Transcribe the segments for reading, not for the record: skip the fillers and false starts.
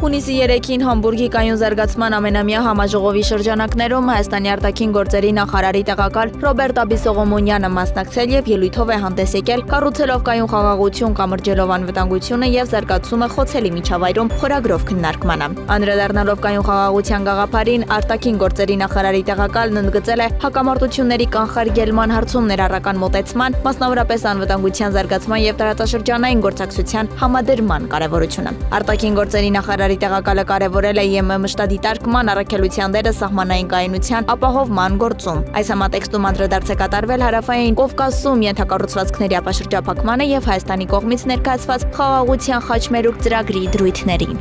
Հունիսի 3-ին Համբուրգի կայուն զարգացման ամենամյա համաժողովի շրջանակներում Հայաստանի արտաքին գործերի նախարարի տեղակալ Ռոբերտ Աբիսողոմոնյանը մասնակցել եւ ելույթով է հանդես եկել կառուցելով կայուն խաղաղություն, կամրջելով անվտանգությունը եւ զարգացումը խոցելի միջավայրում խորագրով քննարկմանը։ Անդրադառնալով կայուն խաղաղության գաղափարին արտաքին գործերի նախարարի տեղակալն ընդգծել է հակամարտությունների կանխարգելման հարցում ներառական մոտեցման, մասնավորապես անվտանգության զարգացման եւ տարածաշրջանային գործակցության համադրման կարեւորությունը։ Արտաքին գործերի նախարարի տեղակալը կարևորել է ԵՄ մշտադիտարկման առաքելության դերը սահմանային կայունության ապահովման գործում։ Այս համատեքստում անդրադարձ է կատարվել Հարավային Կովկասում ենթակառուցվածքների ապաշրջափակմանը եւ Հայաստանի կողմից ներկայացված խաղաղության խաչմերուկ ծրագրի դրույթներին։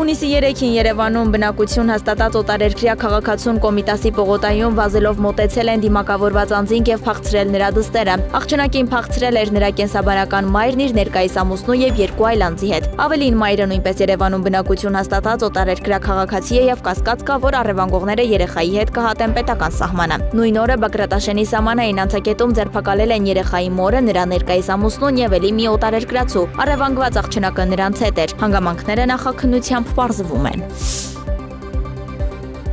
Հունիսի 3-ին Երևանում բնակություն հաստատած օտարերկրյա քաղաքացուն Կոմիտասի պողոտայում վազելով մոտեցել են դիմակավորված անձինք եւ փախցրել նրա դստերը։ Աղջնակին փախցրել էր նրա կենսաբանական մայրն իր ներկայիս ամուսնու եւ 2 այլ անձի հետ։ Ավելին մայրը նույնպես Երևանում բնակություն հաստատած օտարերկրյա քաղաքացի է եւ կասկած կա, որ առևանգողները երեխայի հետ կհատեն պետական սահմանը։ Նույն օրը Բագրատաշենի սահմանային անցակետում ձերբակալել են երեխայի մորը, նրա ներկայիս ամուսնուն եւ ելի մի օտարերկրացու։ Առևանգված աղջնակը նրանց հետ էր։ Հանգամանքները նախաքննությամբ պարզվում են։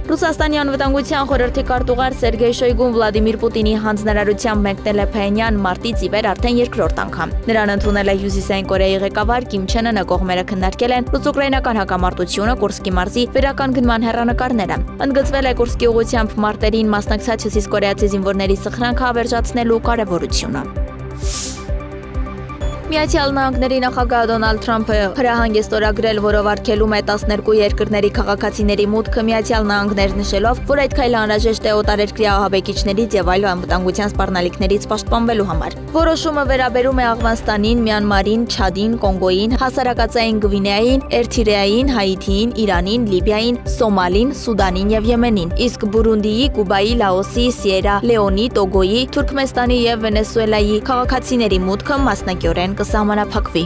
Ռուսաստանի անվտանգության խորհրդի քարտուղար Սերգեյ Շոյգուն Վլադիմիր Պուտինի հանձնարարությամբ մեկնել է Փայինյան մարտից ի վեր արդեն երկրորդ անգամ։ Նրան ընդունել է Հյուսիսային Կորեայի ղեկավար Կիմ Չեն Ընը, կողմերը քննարկել են ռուս-ուկրաինական հակամարտությունը, Կուրսկի մարզի վերականգնման հեռանկարները։ Ընդգծվել է Կուրսկի ուղղությամբ մարտերին մասնակցած հյուսիսկորեացի զինվորների սխրանքը ավերժացնելու կարևորությունը։ Միացյալ Նահանգների նախագահ Դոնալդ Թրամփը հրահանգ է ստորագրել, որով արգելում է 12 երկրների քաղաքացիների մուտքը Միացյալ Նահանգներ, նշելով, որ այդ քայլը անհրաժեշտ է օտարերկրյա ահաբեկիչներից եւ այլ անվտանգության սպառնալիքներից պաշտպանվելու համար։ Որոշումը վերաբերում է Աֆղանստանին, Մյանմարին, Չադին, Կոնգոյին, Հասարակածային Գվինեային, Էրիթրեային, Հայիթիին, Իրանին, Լիբիային, Սոմալին, Սուդանին եւ Եմենին, իսկ Բուրունդիի, Կուբայի, Լաոսի, Սիերա Լեոնի, Տոգոյի, Թուրքմենստանի եւ Վենեսուելայի քաղաքացիների մուտքը մասնակիորեն կսահմանափակվի։